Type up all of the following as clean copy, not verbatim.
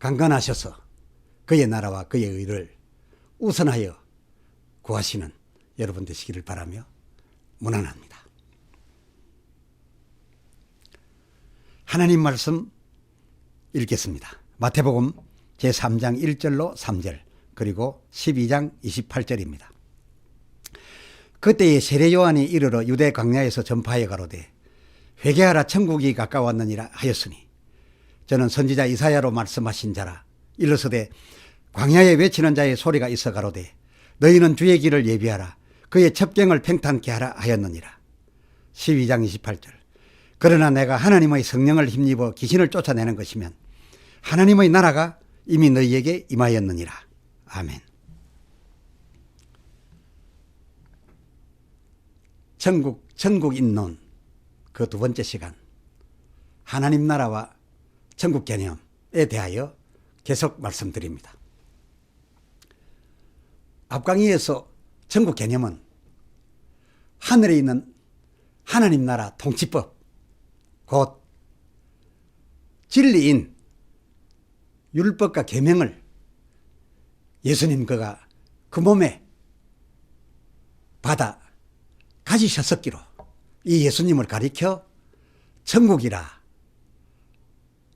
강건하셔서 그의 나라와 그의 의를 우선하여 구하시는 여러분 되시기를 바라며 문안합니다. 하나님 말씀 읽겠습니다. 마태복음 제3장 1절로 3절 그리고 12장 28절입니다. 그때에 세례 요한이 이르러 유대 광야에서 전파하여 가로되 회개하라 천국이 가까웠느니라 하였으니 저는 선지자 이사야로 말씀하신 자라. 일러서되 광야에 외치는 자의 소리가 있어 가로되 너희는 주의 길을 예비하라 그의 첩경을 평탄케 하라 하였느니라. 12장 28절 그러나 내가 하나님의 성령을 힘입어 귀신을 쫓아내는 것이면 하나님의 나라가 이미 너희에게 임하였느니라. 아멘. 천국 인론 그 두 번째 시간, 하나님 나라와 천국 개념에 대하여 계속 말씀드립니다. 앞 강의에서 천국 개념은 하늘에 있는 하나님 나라 통치법, 곧 진리인 율법과 계명을 예수님 그가 그 몸에 받아 가지셨었기로 이 예수님을 가리켜 천국이라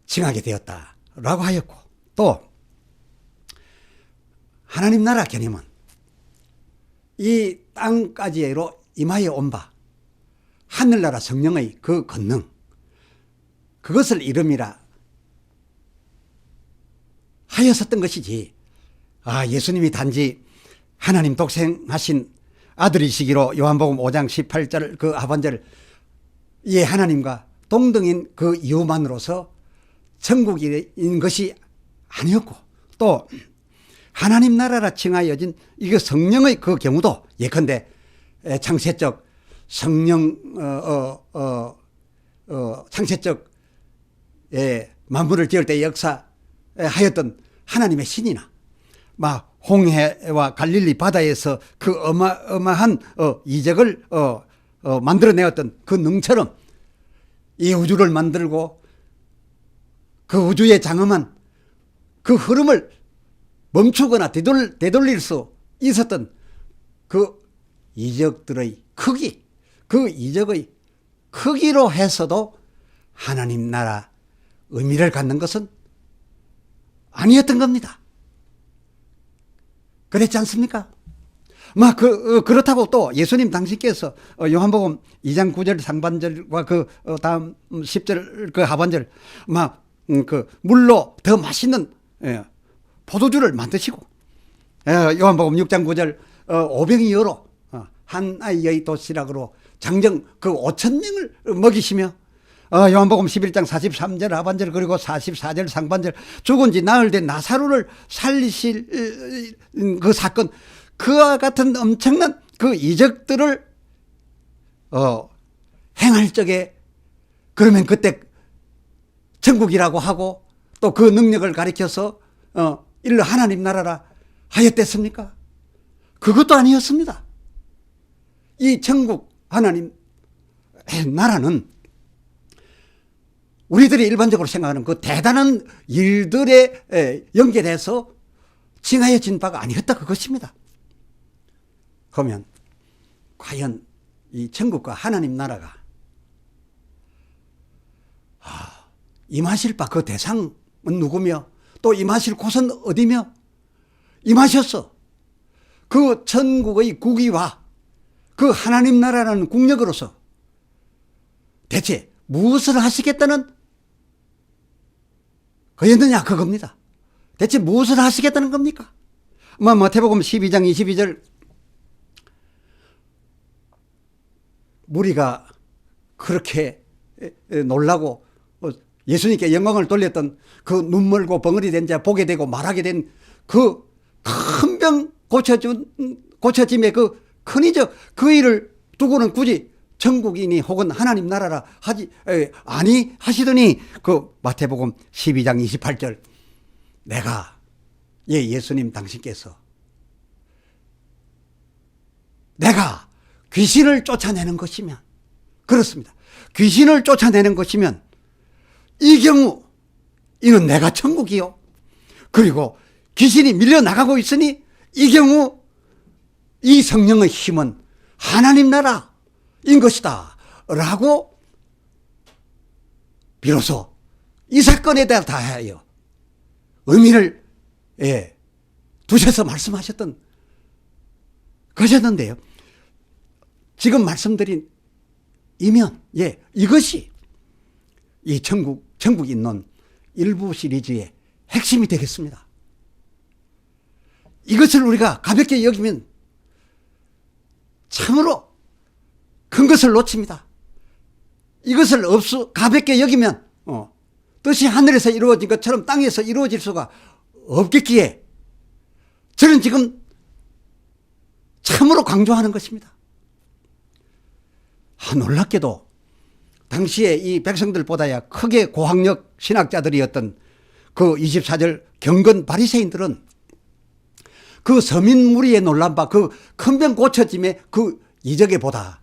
칭하게 되었다라고 하였고, 또 하나님 나라 개념은 이 땅까지로 임하여 온 바 하늘나라 성령의 그 권능, 그것을 이름이라 하였었던 것이지, 예수님이 단지 하나님 독생하신 아들이시기로 요한복음 5장 18절 그 하반절 이 하나님과 동등인 그 이유만으로서 천국인 것이 아니었고, 또 하나님 나라라 칭하여진 이거 성령의 그 경우도 예컨대 창세적 성령 창세적 만물을 지을 때 역사하였던 하나님의 신이나 막 홍해와 갈릴리 바다에서 그 어마어마한 이적을 만들어내었던 그 능처럼 이 우주를 만들고 그 우주의 장엄한 그 흐름을 멈추거나 되돌릴 수 있었던 그 이적들의 크기, 그 이적의 크기로 해서도 하나님 나라 의미를 갖는 것은 아니었던 겁니다. 그랬지 않습니까? 그렇다고 또 예수님 당신께서 요한복음 2장 9절 상반절과 그 다음 10절 그 하반절 물로 더 맛있는 포도주를 만드시고, 요한복음 6장 9절 오병이 여로 한 아이의 도시락으로 장정 그 5,000명을 먹이시며, 요한복음 11장 43절 하반절 그리고 44절 상반절 죽은 지 나흘 된 나사로를 살리실 그 사건, 그와 같은 엄청난 그 이적들을 행할 적에 그러면 그때 천국이라고 하고 또 그 능력을 가리켜서 일러 하나님 나라라 하였댔습니까? 그것도 아니었습니다. 이 천국 하나님 나라는 우리들이 일반적으로 생각하는 그 대단한 일들에 연결해서 칭하여진 바가 아니었다, 그것입니다. 그러면 과연 이 천국과 하나님 나라가 임하실 바 그 대상은 누구며 또 임하실 곳은 어디며 임하셨어? 그 천국의 국위와 그 하나님 나라라는 국력으로서 대체 무엇을 하시겠다는 거였느냐, 그겁니다. 대체 무엇을 하시겠다는 겁니까? 마태복음 12장 22절 무리가 그렇게 놀라고 예수님께 영광을 돌렸던 그 눈멀고 벙어리 된 자 보게 되고 말하게 된 그 큰 병 고쳐짐의 그 큰 이적, 그 일을 두고는 굳이 천국이니 혹은 하나님 나라라 아니 하시더니 그 마태복음 12장 28절 내가 예수님 당신께서 내가 귀신을 쫓아내는 것이면, 그렇습니다, 귀신을 쫓아내는 것이면 이 경우 이는 내가 천국이요 그리고 귀신이 밀려나가고 있으니 이 경우 이 성령의 힘은 하나님 나라인 것이다 라고 비로소 이 사건에 대하여 의미를 두셔서 말씀하셨던 것이었는데요. 지금 말씀드린 이면 이것이 이 천국 인론 일부 시리즈의 핵심이 되겠습니다. 이것을 우리가 가볍게 여기면 참으로 큰 것을 놓칩니다. 이것을 가볍게 여기면 뜻이 하늘에서 이루어진 것처럼 땅에서 이루어질 수가 없겠기에 저는 지금 참으로 강조하는 것입니다. 놀랍게도 당시에 이 백성들보다야 크게 고학력 신학자들이었던 그 24절 경건 바리새인들은 그 서민 무리에 놀란 바 그 큰 병 고쳐짐의 그 이적에 보다,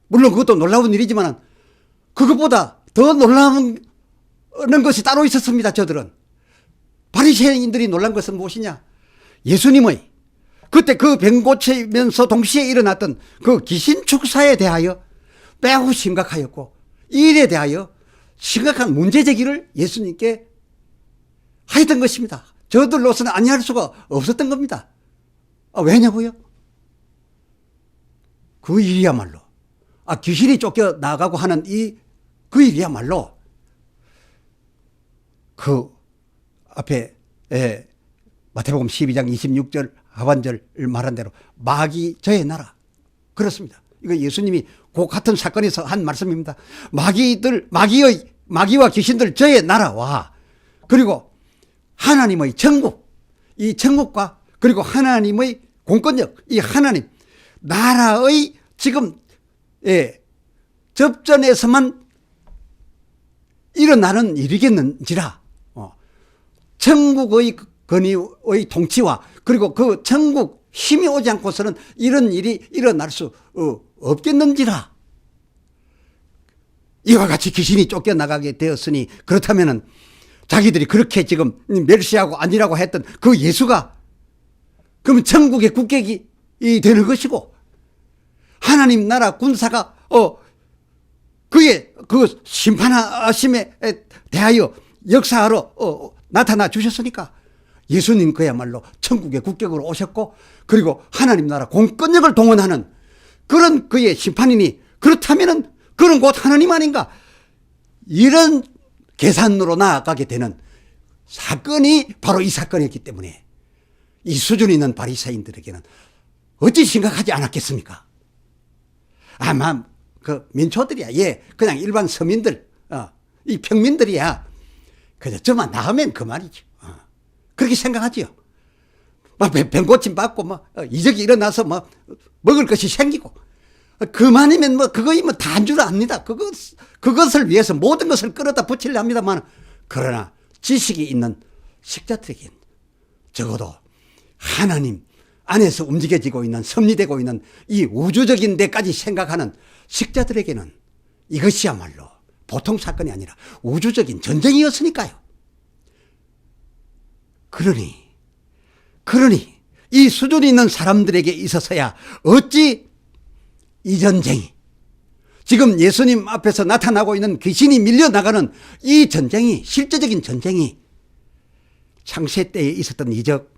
물론 그것도 놀라운 일이지만 그것보다 더 놀라운 것이 따로 있었습니다. 저들은 바리새인들이 놀란 것은 무엇이냐, 예수님의 그때 그 병 고치면서 동시에 일어났던 그 귀신 축사에 대하여 매우 심각하였고 이 일에 대하여 심각한 문제제기를 예수님께 하였던 것입니다. 저들로서는 아니할 수가 없었던 겁니다. 왜냐고요? 그 일이야말로 귀신이 쫓겨나가고 하는 그 일이야말로 그 앞에 마태복음 12장 26절 하반절을 말한 대로 마귀 저의 나라, 그렇습니다. 이거 예수님이 그 같은 사건에서 한 말씀입니다. 마귀와 귀신들 저의 나라와 그리고 하나님의 천국, 이 천국과 그리고 하나님의 공권력, 이 하나님 나라의 지금 접전에서만 일어나는 일이겠는지라 천국의 권위의 통치와 그리고 그 천국 힘이 오지 않고서는 이런 일이 일어날 수 없겠는지라. 이와 같이 귀신이 쫓겨나가게 되었으니 그렇다면은 자기들이 그렇게 지금 멸시하고 아니라고 했던 그 예수가 그러면 천국의 국객이 되는 것이고 하나님 나라 군사가 그의 그 심판하심에 대하여 역사하러 나타나 주셨으니까 예수님 그야말로 천국의 국격으로 오셨고 그리고 하나님 나라 공권력을 동원하는 그런 그의 심판이니 그렇다면은 그는 곧 하나님 아닌가, 이런 계산으로 나아가게 되는 사건이 바로 이 사건이었기 때문에 이 수준 있는 바리새인들에게는 어찌 심각하지 않았겠습니까? 아마 그 민초들이야, 그냥 일반 서민들, 이 평민들이야 그저 저만 나으면 그만이죠. 그렇게 생각하지요. 병 고침 받고 이적이 일어나서 먹을 것이 생기고 그만이면 그거이면 다인 줄 압니다. 그것을 위해서 모든 것을 끌어다 붙이려 합니다만, 그러나 지식이 있는 식자들에게는 적어도 하나님 안에서 움직여지고 있는, 섭리되고 있는 이 우주적인 데까지 생각하는 식자들에게는 이것이야말로 보통 사건이 아니라 우주적인 전쟁이었으니까요. 그러니 이 수준 있는 사람들에게 있어서야 어찌 이 전쟁이, 지금 예수님 앞에서 나타나고 있는 귀신이 밀려나가는 이 전쟁이, 실제적인 전쟁이 창세 때에 있었던 이적,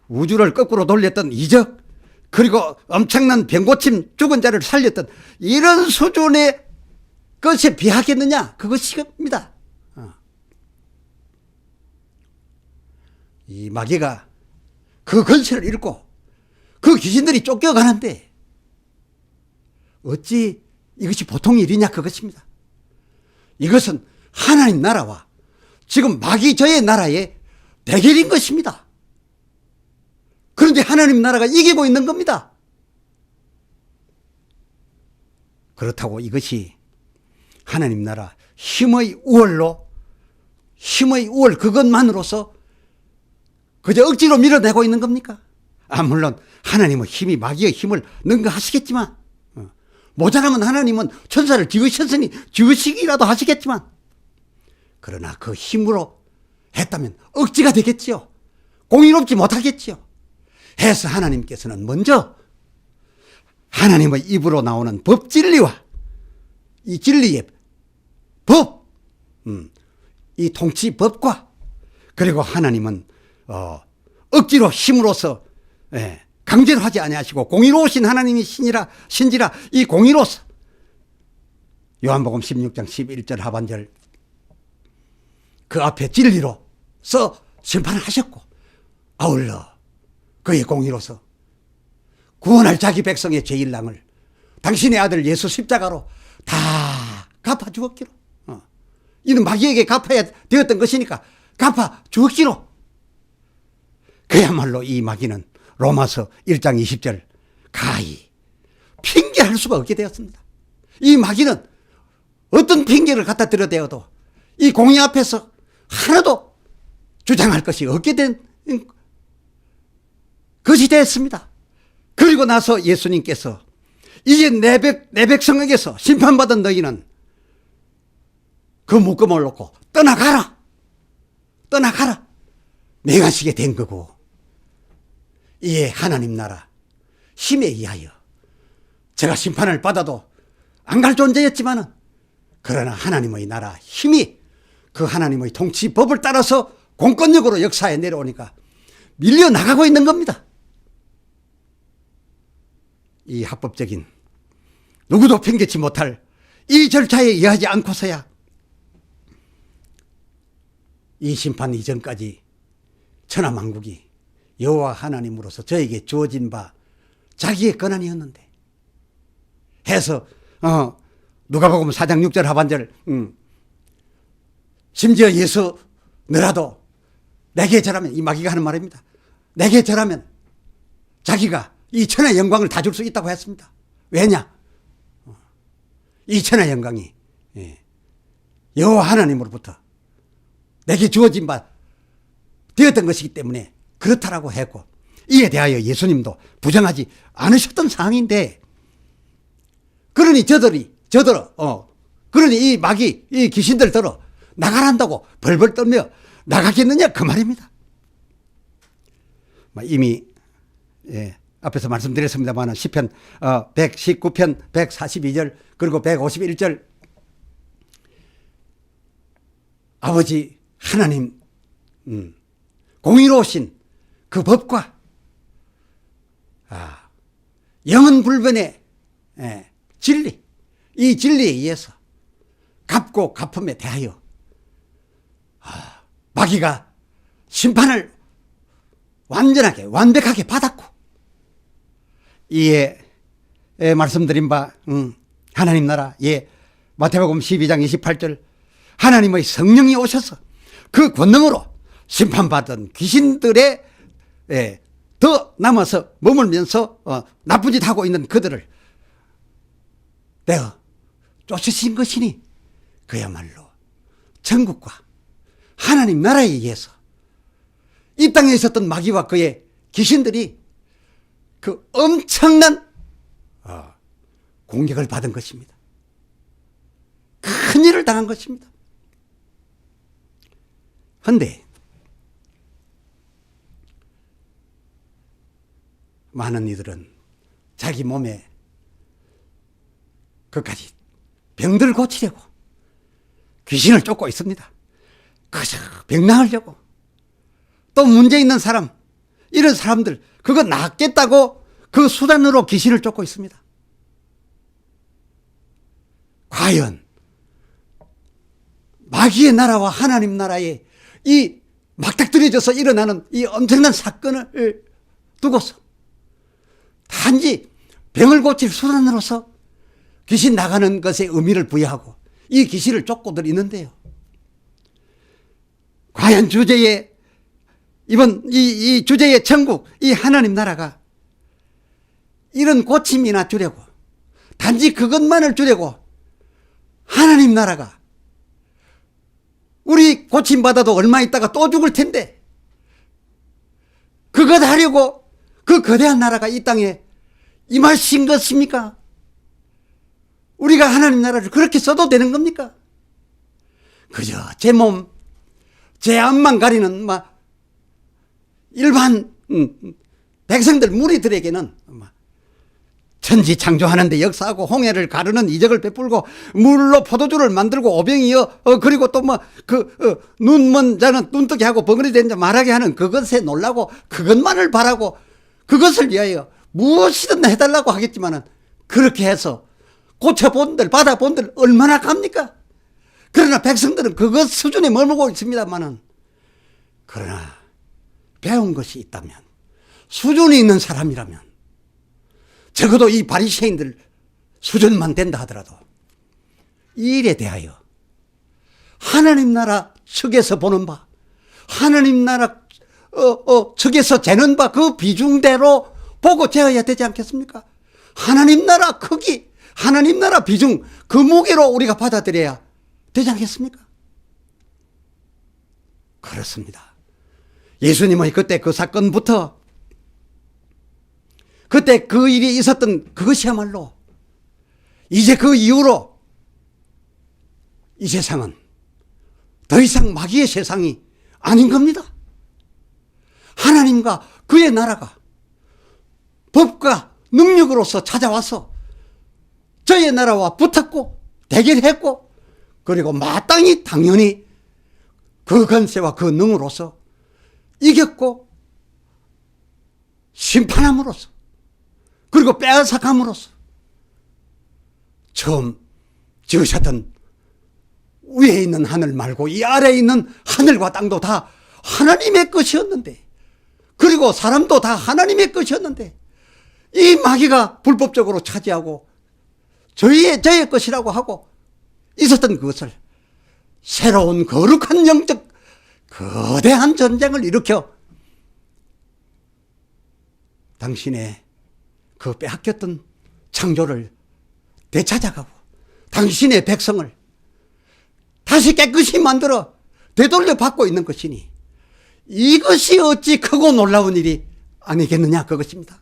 우주를 거꾸로 돌렸던 이적, 그리고 엄청난 병고침 죽은 자를 살렸던 이런 수준의 것에 비하겠느냐, 그것입니다. 이 마귀가 그 권세를 잃고 그 귀신들이 쫓겨가는데 어찌 이것이 보통 일이냐, 그것입니다. 이것은 하나님 나라와 지금 마귀 저의 나라의 대결인 것입니다. 그런데 하나님 나라가 이기고 있는 겁니다. 그렇다고 이것이 하나님 나라 힘의 우월 그것만으로서 그저 억지로 밀어내고 있는 겁니까? 물론 하나님은 힘이 마귀의 힘을 능가하시겠지만, 모자라면 하나님은 천사를 지으셨으니 지으시기라도 하시겠지만, 그러나 그 힘으로 했다면 억지가 되겠지요. 공의롭지 못하겠지요. 해서 하나님께서는 먼저 하나님의 입으로 나오는 법진리와 이 진리의 법, 이 통치법과 그리고 하나님은 억지로 힘으로써 강제로 하지 아니하시고 공의로우신 하나님이 신지라 이 공의로서 요한복음 16장 11절 하반절 그 앞에 진리로서 심판을 하셨고 아울러 그의 공의로서 구원할 자기 백성의 죄일랑을 당신의 아들 예수 십자가로 다 갚아 주었기로 이는 마귀에게 갚아야 되었던 것이니까 갚아 주었기로 그야말로 이 마귀는 로마서 1장 20절 가히 핑계할 수가 없게 되었습니다. 이 마귀는 어떤 핑계를 갖다 드려대어도 이 공의 앞에서 하나도 주장할 것이 없게 된 것이 되었습니다. 그리고 나서 예수님께서 이제 내 백성에게서 심판받은 너희는 그 묶음을 놓고 떠나가라 명하시게 된 거고 이에 하나님 나라 힘에 의하여 제가 심판을 받아도 안 갈 존재였지만은 그러나 하나님의 나라 힘이 그 하나님의 통치법을 따라서 공권력으로 역사에 내려오니까 밀려나가고 있는 겁니다. 이 합법적인 누구도 핑계치 못할 이 절차에 의하지 않고서야 이 심판 이전까지 천하만국이 여호와 하나님으로서 저에게 주어진 바 자기의 권한이었는데 해서 누가복음 4장 6절 하반절 심지어 예수 너라도 내게 절하면 이 마귀가 하는 말입니다. 내게 절하면 자기가 이 천의 영광을 다 줄 수 있다고 했습니다. 왜냐? 이 천의 영광이 여호와 하나님으로부터 내게 주어진 바 되었던 것이기 때문에 그렇다라고 했고 이에 대하여 예수님도 부정하지 않으셨던 상황인데 그러니 그러니 이 마귀 이 귀신들더러 나가란다고 벌벌 떨며 나가겠느냐 그 말입니다. 이미 앞에서 말씀드렸습니다만 시편 119편 142절 그리고 151절 아버지 하나님 공의로우신 그 법과 영원불변의 진리 이 진리에 의해서 갚고 갚음에 대하여 마귀가 심판을 완전하게 완벽하게 받았고 이에 말씀드린 바 하나님 나라 마태복음 12장 28절 하나님의 성령이 오셔서 그 권능으로 심판받은 귀신들의 더 남아서 머물면서 나쁜 짓 하고 있는 그들을 내어 쫓으신 것이니 그야말로 천국과 하나님 나라에 의해서 이 땅에 있었던 마귀와 그의 귀신들이 그 엄청난 공격을 받은 것입니다. 큰 일을 당한 것입니다. 그런데 많은 이들은 자기 몸에 그까지 병들을 고치려고 귀신을 쫓고 있습니다. 그저 병 나으려고. 또 문제 있는 사람, 이런 사람들 그거 낫겠다고 그 수단으로 귀신을 쫓고 있습니다. 과연 마귀의 나라와 하나님 나라에 이 막닥뜨려져서 일어나는 이 엄청난 사건을 두고서 단지 병을 고칠 수단으로서 귀신 나가는 것에 의미를 부여하고 이 귀신을 쫓고들 있는데요. 과연 주제의 이번 이 주제의 천국, 이 하나님 나라가 이런 고침이나 주려고 단지 그것만을 주려고 하나님 나라가 우리 고침받아도 얼마 있다가 또 죽을 텐데 그것 하려고 그 거대한 나라가 이 땅에 임하신 것입니까? 우리가 하나님 나라를 그렇게 써도 되는 겁니까? 그저 제 몸, 제 앞만 가리는 막 일반 백성들 무리들에게는 천지 창조하는데 역사하고 홍해를 가르는 이적을 베풀고 물로 포도주를 만들고 오병이어 그리고 또 눈 먼 자는 눈뜨게 하고 벙어리 된 자 말하게 하는 그것에 놀라고 그것만을 바라고 그것을 위하여 무엇이든 해달라고 하겠지만은 그렇게 해서 고쳐본들 받아본들 얼마나 갑니까? 그러나 백성들은 그것 수준에 머물고 있습니다만은 그러나 배운 것이 있다면 수준이 있는 사람이라면 적어도 이 바리새인들 수준만 된다 하더라도 이 일에 대하여 하나님 나라 측에서 보는 바 하나님 나라 측에서 재는 바 그 비중대로 보고 재어야 되지 않겠습니까? 하나님 나라 크기 하나님 나라 비중 그 무게로 우리가 받아들여야 되지 않겠습니까? 그렇습니다. 예수님의 그때 그 사건부터 그때 그 일이 있었던 그것이야말로 이제 그 이후로 이 세상은 더 이상 마귀의 세상이 아닌 겁니다. 하나님과 그의 나라가 법과 능력으로서 찾아와서 저의 나라와 붙었고 대결했고 그리고 마땅히 당연히 그 권세와 그 능으로서 이겼고 심판함으로써 그리고 빼앗아감으로써 처음 지으셨던 위에 있는 하늘 말고 이 아래에 있는 하늘과 땅도 다 하나님의 것이었는데 그리고 사람도 다 하나님의 것이었는데 이 마귀가 불법적으로 차지하고 저의 것이라고 하고 있었던 그것을 새로운 거룩한 영적 거대한 전쟁을 일으켜 당신의 그 빼앗겼던 창조를 되찾아가고 당신의 백성을 다시 깨끗이 만들어 되돌려 받고 있는 것이니 이것이 어찌 크고 놀라운 일이 아니겠느냐 그것입니다.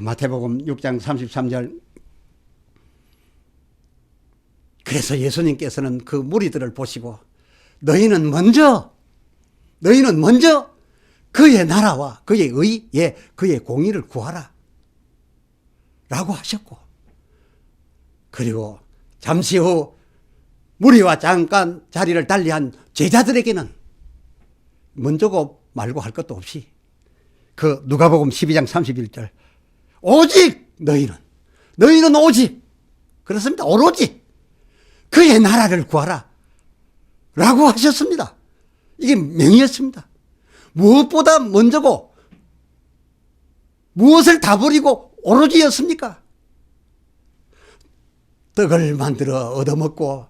마태복음 6장 33절 그래서 예수님께서는 그 무리들을 보시고 너희는 먼저 그의 나라와 그의 의에 그의 공의를 구하라 라고 하셨고 그리고 잠시 후 무리와 잠깐 자리를 달리한 제자들에게는 먼저고 말고 할 것도 없이 그 누가복음 12장 31절 오직 너희는 오직 그렇습니다. 오로지 그의 나라를 구하라 라고 하셨습니다. 이게 명이었습니다. 무엇보다 먼저고 무엇을 다 버리고 오로지였습니까? 떡을 만들어 얻어먹고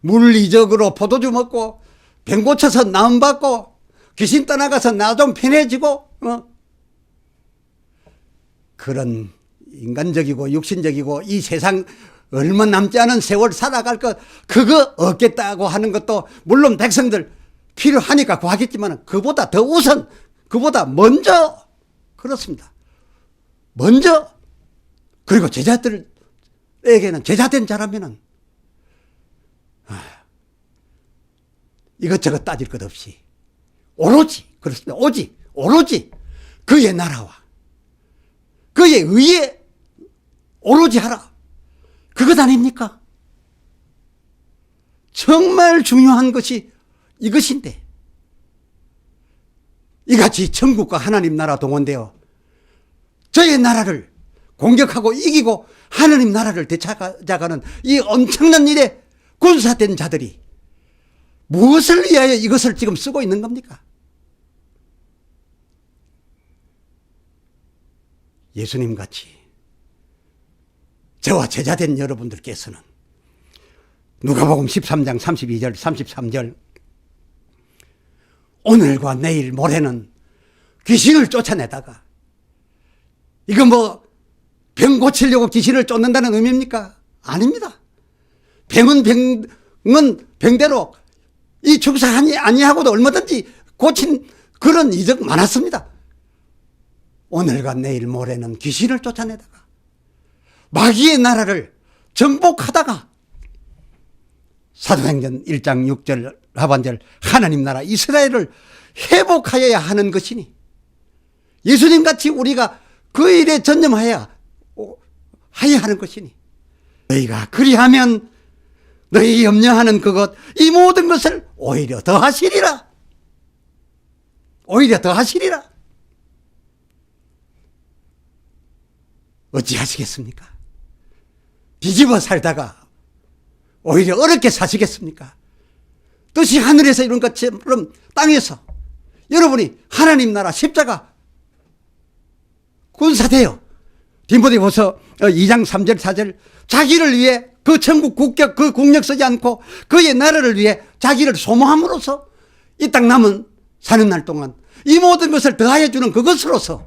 물리적으로 포도주 먹고 병 고쳐서 나음받고 귀신 떠나가서 나 좀 편해지고 그런 인간적이고 육신적이고 이 세상 얼마 남지 않은 세월 살아갈 것 그거 얻겠다고 하는 것도 물론 백성들 필요하니까 구하겠지만 그보다 더 우선 그보다 먼저 그렇습니다. 먼저 그리고 제자들에게는 제자된 자라면은 이것저것 따질 것 없이 오로지 그렇습니다. 오로지 그의 나라와 그의 의에 오로지 하라. 그것 아닙니까? 정말 중요한 것이 이것인데 이같이 천국과 하나님 나라 동원되어 저의 나라를 공격하고 이기고 하나님 나라를 되찾아가는 이 엄청난 일에 군사된 자들이 무엇을 위하여 이것을 지금 쓰고 있는 겁니까? 예수님 같이 저와 제자된 여러분들께서는 누가복음 13장 32절 33절 오늘과 내일 모레는 귀신을 쫓아내다가 이거 병 고치려고 귀신을 쫓는다는 의미입니까? 아닙니다. 병은 병대로 이 축사 아니하고도 얼마든지 고친 그런 이적 많았습니다. 오늘과 내일 모레는 귀신을 쫓아내다가 마귀의 나라를 정복하다가 사도행전 1장 6절 하반절 하나님 나라 이스라엘을 회복하여야 하는 것이니 예수님같이 우리가 그 일에 전념하여야 하는 것이니 너희가 그리하면 너희 염려하는 그것 이 모든 것을 오히려 더 하시리라. 오히려 더 하시리라. 어찌하시겠습니까? 뒤집어 살다가 오히려 어렵게 사시겠습니까? 뜻이 하늘에서 이룬 것처럼 땅에서 여러분이 하나님 나라 십자가 군사되어 디모데후서 2장 3절 4절 자기를 위해 그 천국 국격 그 국력 쓰지 않고 그의 나라를 위해 자기를 소모함으로써 이 땅 남은 사는 날 동안 이 모든 것을 더하여 주는 그것으로서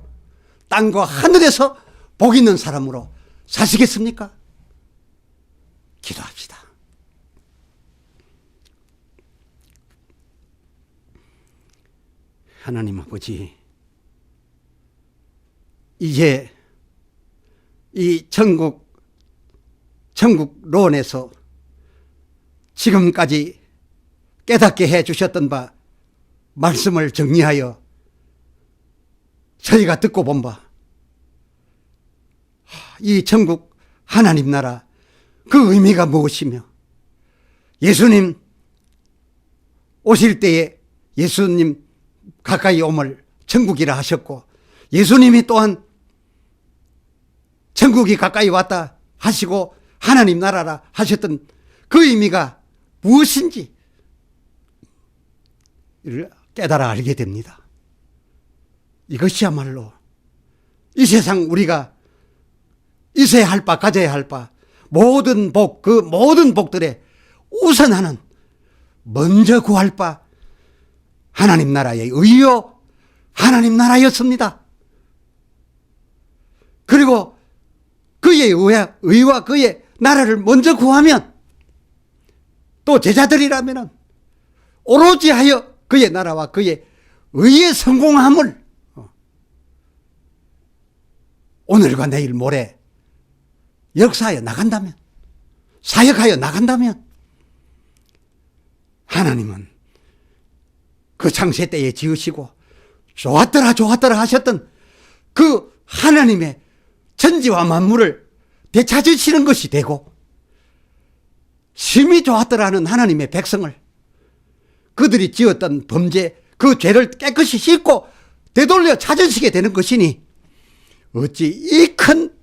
땅과 하늘에서 복 있는 사람으로 사시겠습니까? 기도합시다. 하나님 아버지, 이제 이 천국론에서 지금까지 깨닫게 해 주셨던 바 말씀을 정리하여 저희가 듣고 본 바 이 천국 하나님 나라 그 의미가 무엇이며 예수님 오실 때에 예수님 가까이 오물 천국이라 하셨고 예수님이 또한 천국이 가까이 왔다 하시고 하나님 나라라 하셨던 그 의미가 무엇인지 깨달아 알게 됩니다. 이것이야말로 이 세상 우리가 있어야 할 바 가져야 할 바 모든 복 그 모든 복들에 우선하는 먼저 구할 바 하나님 나라의 의요 하나님 나라였습니다. 그리고 그의 의와 그의 나라를 먼저 구하면 또 제자들이라면 오로지 하여 그의 나라와 그의 의에 성공함을 오늘과 내일 모레 역사하여 나간다면 사역하여 나간다면 하나님은 그 창세 때에 지으시고 좋았더라 좋았더라 하셨던 그 하나님의 천지와 만물을 되찾으시는 것이 되고 심히 좋았더라는 하나님의 백성을 그들이 지었던 범죄 그 죄를 깨끗이 씻고 되돌려 찾으시게 되는 것이니 어찌 이 큰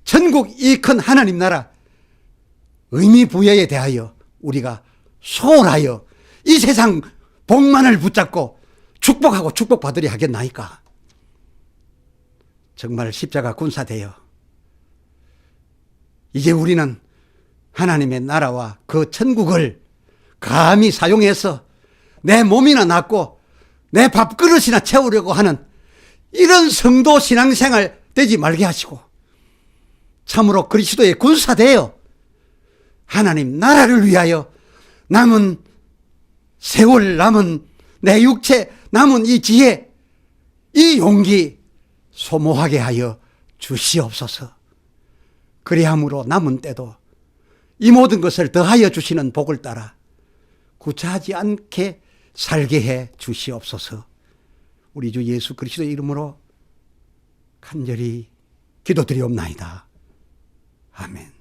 천국 이 큰 하나님 나라 의미 부여에 대하여 우리가 소홀하여 이 세상 복만을 붙잡고 축복하고 축복받으려 하겠나이까. 정말 십자가 군사되어 이제 우리는 하나님의 나라와 그 천국을 감히 사용해서 내 몸이나 낫고 내 밥그릇이나 채우려고 하는 이런 성도 신앙생활 되지 말게 하시고 참으로 그리스도의 군사되어 하나님 나라를 위하여 남은 세월 남은 내 육체 남은 이 지혜 이 용기 소모하게 하여 주시옵소서. 그리함으로 남은 때도 이 모든 것을 더하여 주시는 복을 따라 구차하지 않게 살게 해 주시옵소서. 우리 주 예수 그리스도의 이름으로 간절히 기도드리옵나이다. 아멘.